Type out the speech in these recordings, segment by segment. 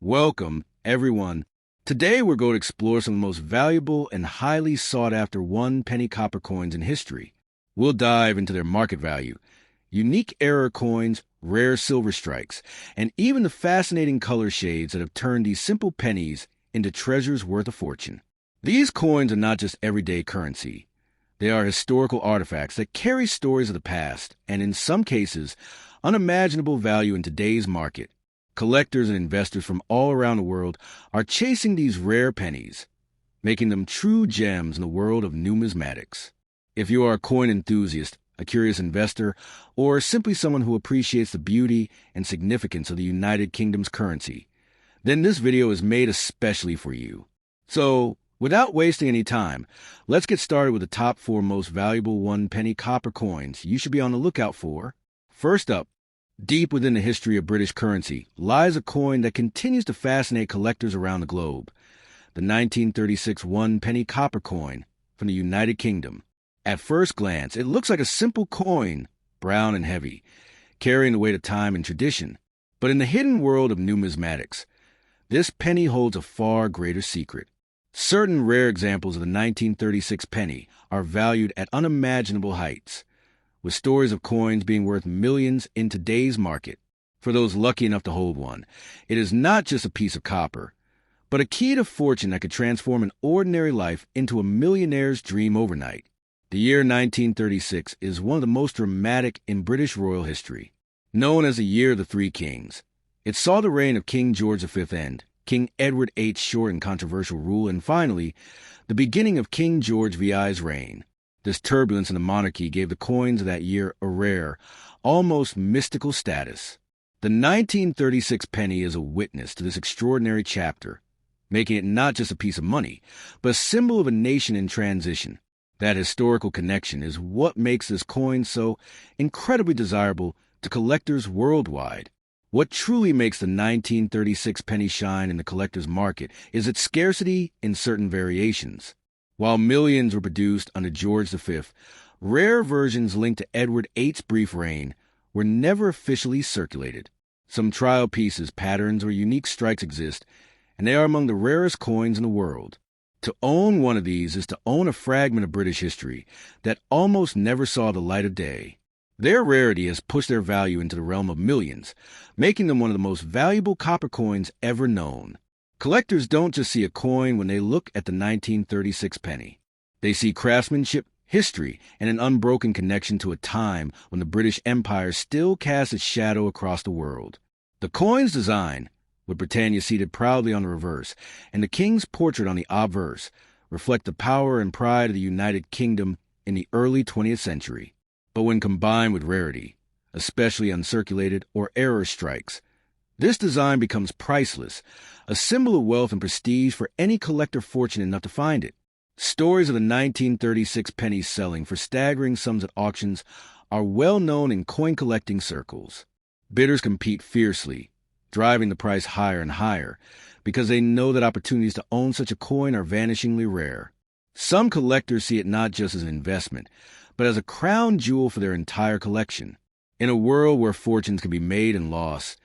Welcome, everyone. Today we're going to explore some of the most valuable and highly sought-after one-penny copper coins in history. We'll dive into their market value, unique error coins, rare silver strikes, and even the fascinating color shades that have turned these simple pennies into treasures worth a fortune. These coins are not just everyday currency. They are historical artifacts that carry stories of the past and, in some cases, unimaginable value in today's market. Collectors and investors from all around the world are chasing these rare pennies, making them true gems in the world of numismatics. If you are a coin enthusiast, a curious investor, or simply someone who appreciates the beauty and significance of the United Kingdom's currency, then this video is made especially for you. So, without wasting any time, let's get started with the top 4 most valuable one-penny copper coins you should be on the lookout for. First up, deep within the history of British currency lies a coin that continues to fascinate collectors around the globe, the 1936 one-penny copper coin from the United Kingdom. At first glance, it looks like a simple coin, brown and heavy, carrying the weight of time and tradition. But in the hidden world of numismatics, this penny holds a far greater secret. Certain rare examples of the 1936 penny are valued at unimaginable heights, with stories of coins being worth millions in today's market. For those lucky enough to hold one, it is not just a piece of copper, but a key to fortune that could transform an ordinary life into a millionaire's dream overnight. The year 1936 is one of the most dramatic in British royal history. Known as the Year of the Three Kings, it saw the reign of King George V end, King Edward VIII's short and controversial rule, and finally, the beginning of King George VI's reign. This turbulence in the monarchy gave the coins of that year a rare, almost mystical status. The 1936 penny is a witness to this extraordinary chapter, making it not just a piece of money, but a symbol of a nation in transition. That historical connection is what makes this coin so incredibly desirable to collectors worldwide. What truly makes the 1936 penny shine in the collector's market is its scarcity in certain variations. While millions were produced under George V, rare versions linked to Edward VIII's brief reign were never officially circulated. Some trial pieces, patterns, or unique strikes exist, and they are among the rarest coins in the world. To own one of these is to own a fragment of British history that almost never saw the light of day. Their rarity has pushed their value into the realm of millions, making them one of the most valuable copper coins ever known. Collectors don't just see a coin when they look at the 1936 penny. They see craftsmanship, history, and an unbroken connection to a time when the British Empire still cast its shadow across the world. The coin's design, with Britannia seated proudly on the reverse, and the king's portrait on the obverse, reflect the power and pride of the United Kingdom in the early 20th century. But when combined with rarity, especially uncirculated or error strikes, this design becomes priceless, a symbol of wealth and prestige for any collector fortunate enough to find it. Stories of the 1936 pennies selling for staggering sums at auctions are well known in coin collecting circles. Bidders compete fiercely, driving the price higher and higher, because they know that opportunities to own such a coin are vanishingly rare. Some collectors see it not just as an investment, but as a crown jewel for their entire collection. In a world where fortunes can be made and lost,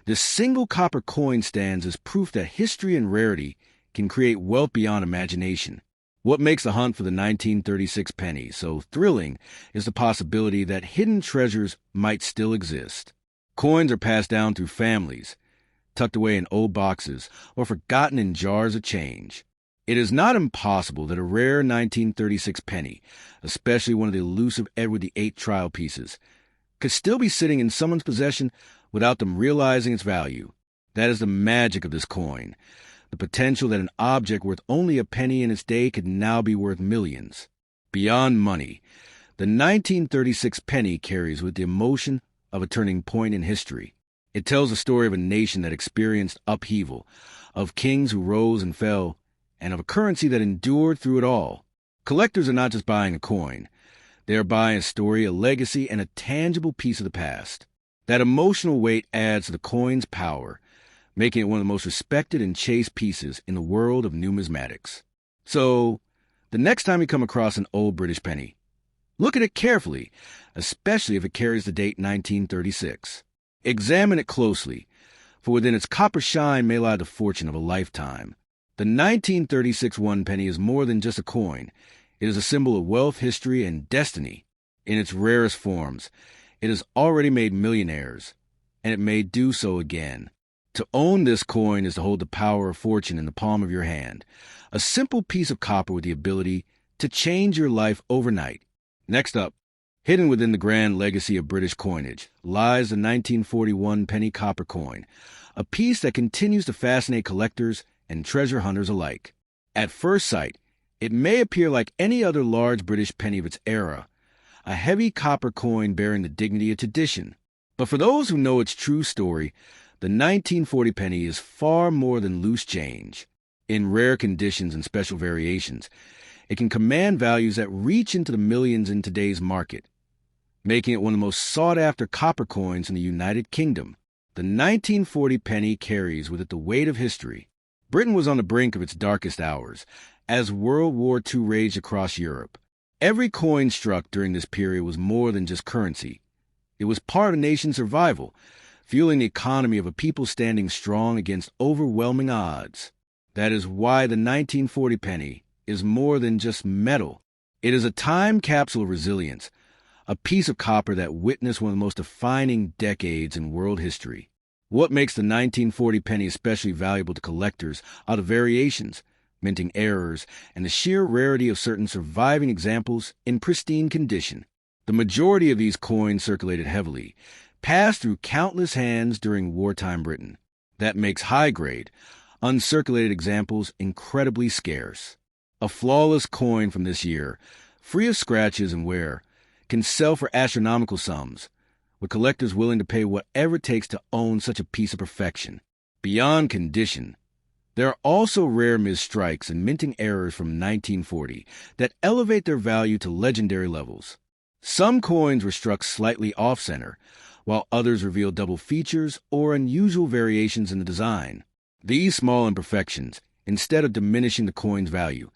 this single copper coin stands as proof that history and rarity can create wealth beyond imagination. What makes the hunt for the 1936 penny so thrilling is the possibility that hidden treasures might still exist. Coins are passed down through families, tucked away in old boxes, or forgotten in jars of change. It is not impossible that a rare 1936 penny, especially one of the elusive Edward VIII trial pieces, could still be sitting in someone's possession without them realizing its value. That is the magic of this coin, the potential that an object worth only a penny in its day could now be worth millions. Beyond money, the 1936 penny carries with the emotion of a turning point in history. It tells the story of a nation that experienced upheaval, of kings who rose and fell, and of a currency that endured through it all. Collectors are not just buying a coin. They are buying a story, a legacy, and a tangible piece of the past. That emotional weight adds to the coin's power, making it one of the most respected and chased pieces in the world of numismatics. So, the next time you come across an old British penny, look at it carefully, especially if it carries the date 1936. Examine it closely, for within its copper shine may lie the fortune of a lifetime. The 1936 one penny is more than just a coin. It is a symbol of wealth, history, and destiny. In its rarest forms, it has already made millionaires, and it may do so again. To own this coin is to hold the power of fortune in the palm of your hand, a simple piece of copper with the ability to change your life overnight. Next up, hidden within the grand legacy of British coinage, lies the 1941 penny copper coin, a piece that continues to fascinate collectors and treasure hunters alike. At first sight, it may appear like any other large British penny of its era, a heavy copper coin bearing the dignity of tradition. But for those who know its true story, the 1940 penny is far more than loose change. In rare conditions and special variations, it can command values that reach into the millions in today's market, making it one of the most sought-after copper coins in the United Kingdom. The 1940 penny carries with it the weight of history. Britain was on the brink of its darkest hours as World War II raged across Europe. Every coin struck during this period was more than just currency. It was part of the nation's survival, fueling the economy of a people standing strong against overwhelming odds. That is why the 1940 penny is more than just metal. It is a time capsule of resilience, a piece of copper that witnessed one of the most defining decades in world history. What makes the 1940 penny especially valuable to collectors are the variations, minting errors, and the sheer rarity of certain surviving examples in pristine condition. The majority of these coins circulated heavily, passed through countless hands during wartime Britain. That makes high-grade, uncirculated examples incredibly scarce. A flawless coin from this year, free of scratches and wear, can sell for astronomical sums, with collectors willing to pay whatever it takes to own such a piece of perfection. Beyond condition, there are also rare misstrikes and minting errors from 1940 that elevate their value to legendary levels. Some coins were struck slightly off-center, while others reveal double features or unusual variations in the design. These small imperfections, instead of diminishing the coin's value,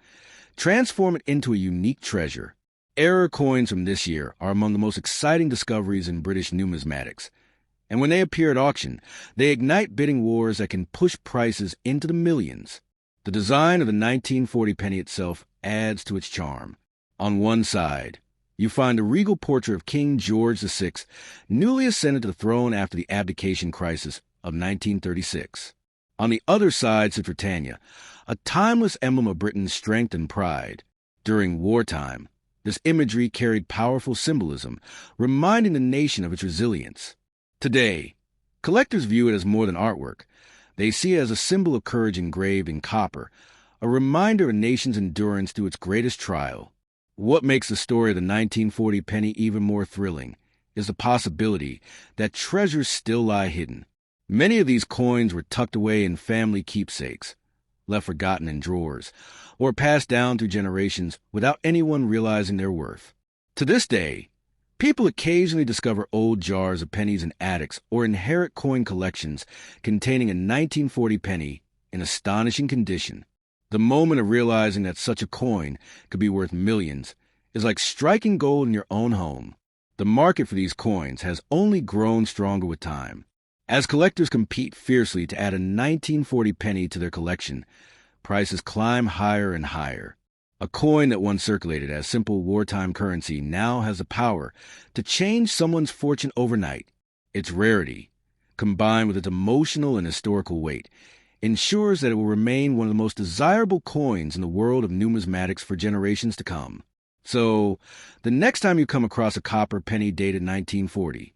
transform it into a unique treasure. Error coins from this year are among the most exciting discoveries in British numismatics, and when they appear at auction, they ignite bidding wars that can push prices into the millions. The design of the 1940 penny itself adds to its charm. On one side, you find a regal portrait of King George VI, newly ascended to the throne after the abdication crisis of 1936. On the other side sits Britannia, a timeless emblem of Britain's strength and pride. During wartime, this imagery carried powerful symbolism, reminding the nation of its resilience. Today, collectors view it as more than artwork. They see it as a symbol of courage engraved in copper, a reminder of a nation's endurance through its greatest trial. What makes the story of the 1940 penny even more thrilling is the possibility that treasures still lie hidden. Many of these coins were tucked away in family keepsakes, left forgotten in drawers, or passed down through generations without anyone realizing their worth. To this day, people occasionally discover old jars of pennies in attics or inherit coin collections containing a 1940 penny in astonishing condition. The moment of realizing that such a coin could be worth millions is like striking gold in your own home. The market for these coins has only grown stronger with time. As collectors compete fiercely to add a 1940 penny to their collection, prices climb higher and higher. A coin that once circulated as simple wartime currency now has the power to change someone's fortune overnight. Its rarity, combined with its emotional and historical weight, ensures that it will remain one of the most desirable coins in the world of numismatics for generations to come. So, the next time you come across a copper penny dated 1940,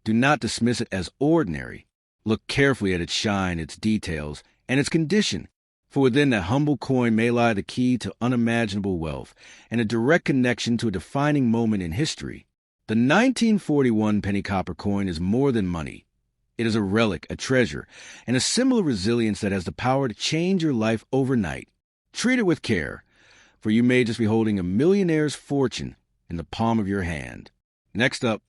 do not dismiss it as ordinary. Look carefully at its shine, its details, and its condition. For within that humble coin may lie the key to unimaginable wealth and a direct connection to a defining moment in history. The 1941 penny copper coin is more than money. It is a relic, a treasure, and a symbol of resilience that has the power to change your life overnight. Treat it with care, for you may just be holding a millionaire's fortune in the palm of your hand. Next up,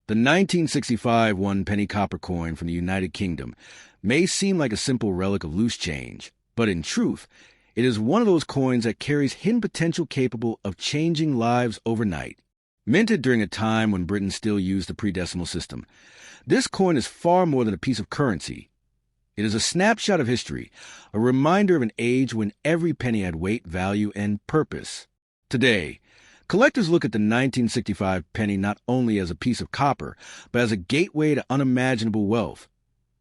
the 1965 one penny copper coin from the United Kingdom may seem like a simple relic of loose change, but in truth, it is one of those coins that carries hidden potential capable of changing lives overnight. Minted during a time when Britain still used the pre-decimal system, this coin is far more than a piece of currency. It is a snapshot of history, a reminder of an age when every penny had weight, value, and purpose. Today, collectors look at the 1965 penny not only as a piece of copper, but as a gateway to unimaginable wealth,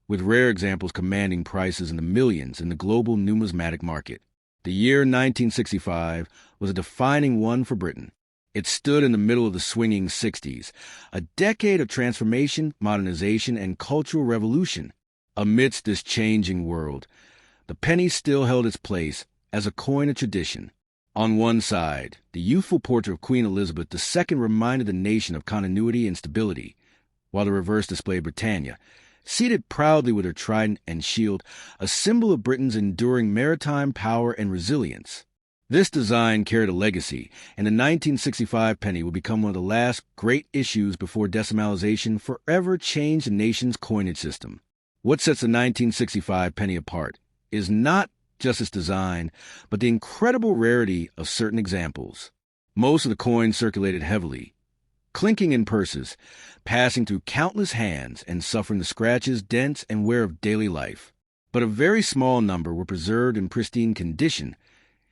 with rare examples commanding prices in the millions in the global numismatic market. The year 1965 was a defining one for Britain. It stood in the middle of the swinging 60s, a decade of transformation, modernization, and cultural revolution. Amidst this changing world, the penny still held its place as a coin of tradition. On one side, the youthful portrait of Queen Elizabeth II reminded the nation of continuity and stability, while the reverse displayed Britannia, seated proudly with her trident and shield, a symbol of Britain's enduring maritime power and resilience. This design carried a legacy, and the 1965 penny would become one of the last great issues before decimalization forever changed the nation's coinage system. What sets the 1965 penny apart is not just its design, but the incredible rarity of certain examples. Most of the coins circulated heavily, clinking in purses, passing through countless hands and suffering the scratches, dents, and wear of daily life. But a very small number were preserved in pristine condition,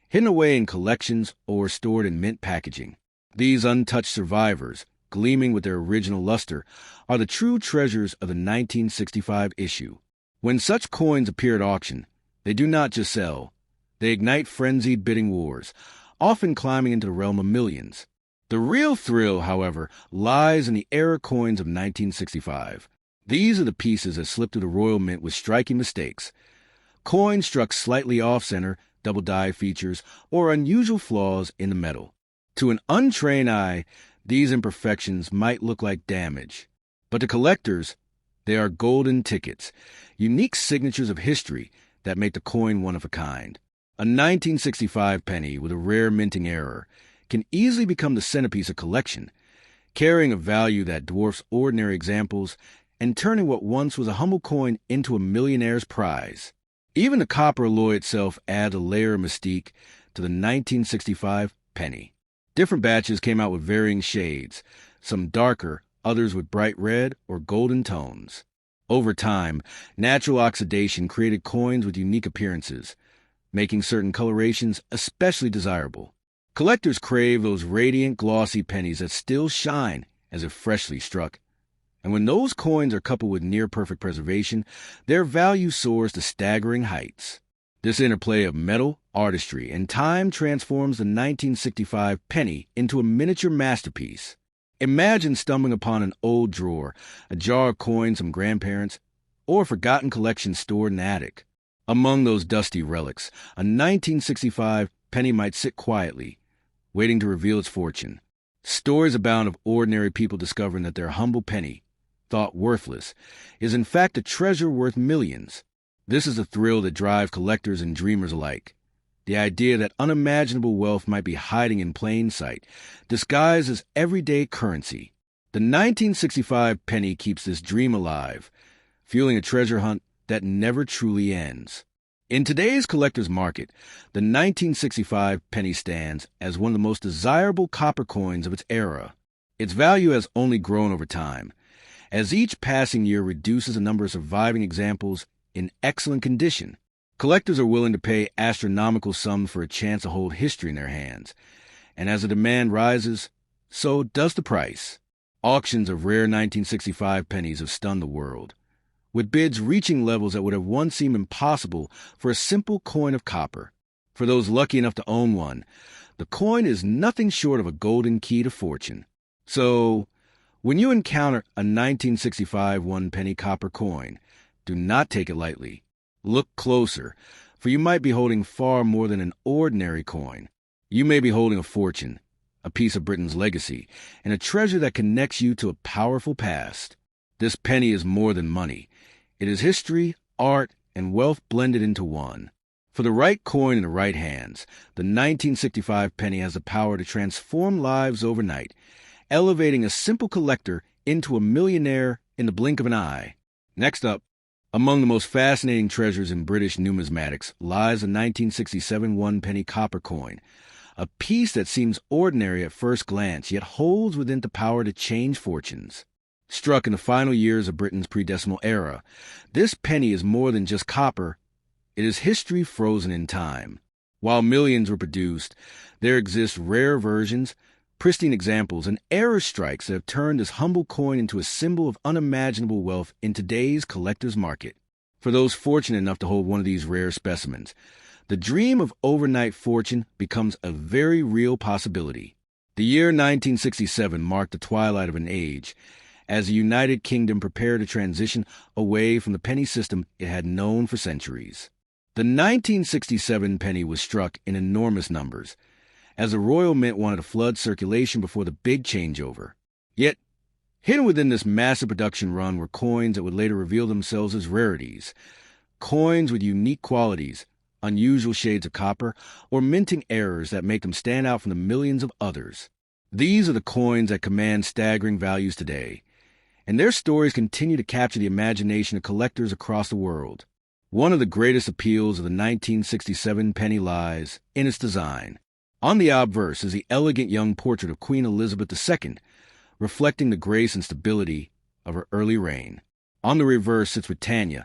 hidden away in collections or stored in mint packaging. These untouched survivors, gleaming with their original luster, are the true treasures of the 1965 issue. When such coins appear at auction, they do not just sell. They ignite frenzied bidding wars, often climbing into the realm of millions. The real thrill, however, lies in the error coins of 1965. These are the pieces that slipped through the Royal Mint with striking mistakes. Coins struck slightly off-center, double die features, or unusual flaws in the metal. To an untrained eye, these imperfections might look like damage. But to collectors, they are golden tickets, unique signatures of history that make the coin one of a kind. A 1965 penny with a rare minting error can easily become the centerpiece of collection, carrying a value that dwarfs ordinary examples and turning what once was a humble coin into a millionaire's prize. Even the copper alloy itself adds a layer of mystique to the 1965 penny. Different batches came out with varying shades, some darker, others with bright red or golden tones. Over time, natural oxidation created coins with unique appearances, making certain colorations especially desirable. Collectors crave those radiant, glossy pennies that still shine as if freshly struck. And when those coins are coupled with near-perfect preservation, their value soars to staggering heights. This interplay of metal, artistry, and time transforms the 1965 penny into a miniature masterpiece. Imagine stumbling upon an old drawer, a jar of coins from grandparents, or a forgotten collection stored in the attic. Among those dusty relics, a 1965 penny might sit quietly, waiting to reveal its fortune. Stories abound of ordinary people discovering that their humble penny, thought worthless, is in fact a treasure worth millions. This is the thrill that drives collectors and dreamers alike. The idea that unimaginable wealth might be hiding in plain sight, disguised as everyday currency. The 1965 penny keeps this dream alive, fueling a treasure hunt that never truly ends. In today's collector's market, the 1965 penny stands as one of the most desirable copper coins of its era. Its value has only grown over time, as each passing year reduces the number of surviving examples in excellent condition. Collectors are willing to pay astronomical sums for a chance to hold history in their hands, and as the demand rises, so does the price. Auctions of rare 1965 pennies have stunned the world, with bids reaching levels that would have once seemed impossible for a simple coin of copper. For those lucky enough to own one, the coin is nothing short of a golden key to fortune. So, when you encounter a 1965 one-penny copper coin, do not take it lightly. Look closer, for you might be holding far more than an ordinary coin. You may be holding a fortune, a piece of Britain's legacy, and a treasure that connects you to a powerful past. This penny is more than money. It is history, art, and wealth blended into one. For the right coin in the right hands, the 1965 penny has the power to transform lives overnight, elevating a simple collector into a millionaire in the blink of an eye. Next up, among the most fascinating treasures in British numismatics lies a 1967 one-penny copper coin, a piece that seems ordinary at first glance, yet holds within it the power to change fortunes. Struck in the final years of Britain's pre-decimal era, this penny is more than just copper. It is history frozen in time. While millions were produced, there exist rare versions, pristine examples, and error strikes that have turned this humble coin into a symbol of unimaginable wealth in today's collector's market. For those fortunate enough to hold one of these rare specimens, the dream of overnight fortune becomes a very real possibility. The year 1967 marked the twilight of an age, as the United Kingdom prepared to transition away from the penny system it had known for centuries. The 1967 penny was struck in enormous numbers, as the Royal Mint wanted to flood circulation before the big changeover. Yet, hidden within this massive production run were coins that would later reveal themselves as rarities, coins with unique qualities, unusual shades of copper, or minting errors that make them stand out from the millions of others. These are the coins that command staggering values today, and their stories continue to capture the imagination of collectors across the world. One of the greatest appeals of the 1967 penny lies in its design. On the obverse is the elegant young portrait of Queen Elizabeth II, reflecting the grace and stability of her early reign. On the reverse sits Britannia,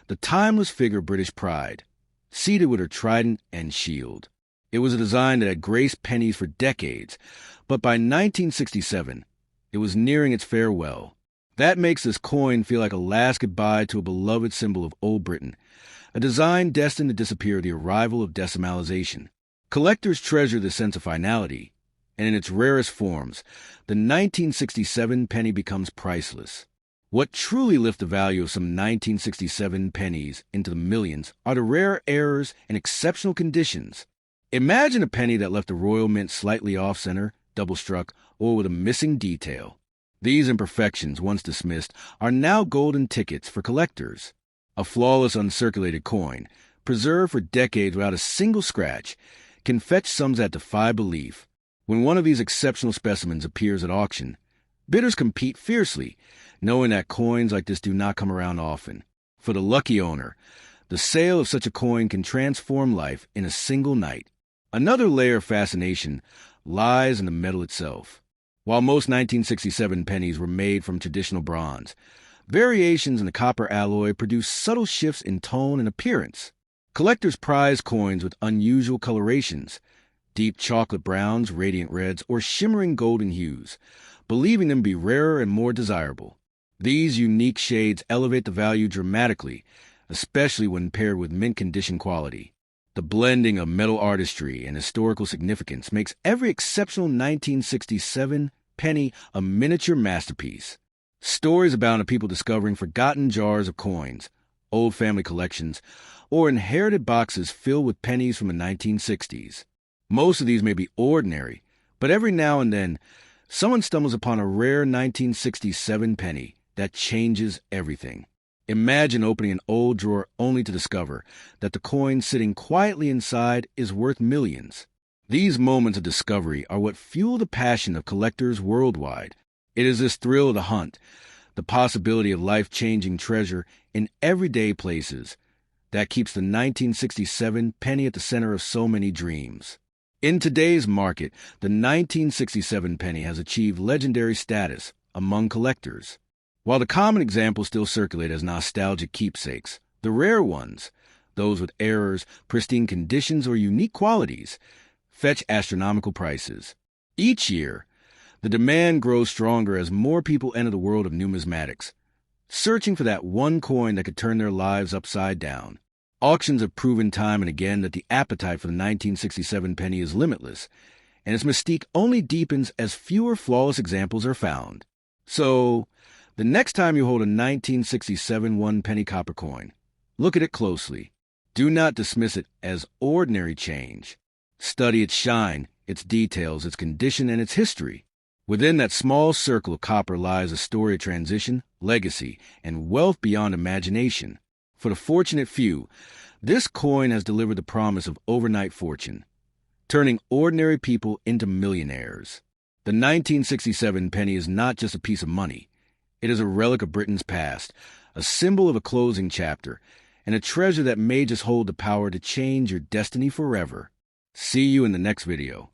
the timeless figure of British pride, seated with her trident and shield. It was a design that had graced pennies for decades, but by 1967, it was nearing its farewell. That makes this coin feel like a last goodbye to a beloved symbol of old Britain, a design destined to disappear with the arrival of decimalization. Collectors treasure this sense of finality, and in its rarest forms, the 1967 penny becomes priceless. What truly lifts the value of some 1967 pennies into the millions are the rare errors and exceptional conditions. Imagine a penny that left the Royal Mint slightly off-center, double-struck, or with a missing detail. These imperfections, once dismissed, are now golden tickets for collectors. A flawless uncirculated coin, preserved for decades without a single scratch, can fetch sums that defy belief. When one of these exceptional specimens appears at auction, bidders compete fiercely, knowing that coins like this do not come around often. For the lucky owner, the sale of such a coin can transform life in a single night. Another layer of fascination lies in the metal itself. While most 1967 pennies were made from traditional bronze, variations in the copper alloy produce subtle shifts in tone and appearance. Collectors prize coins with unusual colorations, deep chocolate browns, radiant reds, or shimmering golden hues, believing them to be rarer and more desirable. These unique shades elevate the value dramatically, especially when paired with mint-condition quality. The blending of metal artistry and historical significance makes every exceptional 1967 penny a miniature masterpiece. Stories abound of people discovering forgotten jars of coins, old family collections, or inherited boxes filled with pennies from the 1960s. Most of these may be ordinary, but every now and then, someone stumbles upon a rare 1967 penny that changes everything. Imagine opening an old drawer only to discover that the coin sitting quietly inside is worth millions. These moments of discovery are what fuel the passion of collectors worldwide. It is this thrill of the hunt, the possibility of life-changing treasure in everyday places, that keeps the 1967 penny at the center of so many dreams. In today's market, the 1967 penny has achieved legendary status among collectors. While the common examples still circulate as nostalgic keepsakes, the rare ones, those with errors, pristine conditions, or unique qualities, fetch astronomical prices. Each year, the demand grows stronger as more people enter the world of numismatics, searching for that one coin that could turn their lives upside down. Auctions have proven time and again that the appetite for the 1967 penny is limitless, and its mystique only deepens as fewer flawless examples are found. So, the next time you hold a 1967 one-penny copper coin, look at it closely. Do not dismiss it as ordinary change. Study its shine, its details, its condition, and its history. Within that small circle of copper lies a story of transition, legacy, and wealth beyond imagination. For the fortunate few, this coin has delivered the promise of overnight fortune, turning ordinary people into millionaires. The 1967 penny is not just a piece of money. It is a relic of Britain's past, a symbol of a closing chapter, and a treasure that may just hold the power to change your destiny forever. See you in the next video.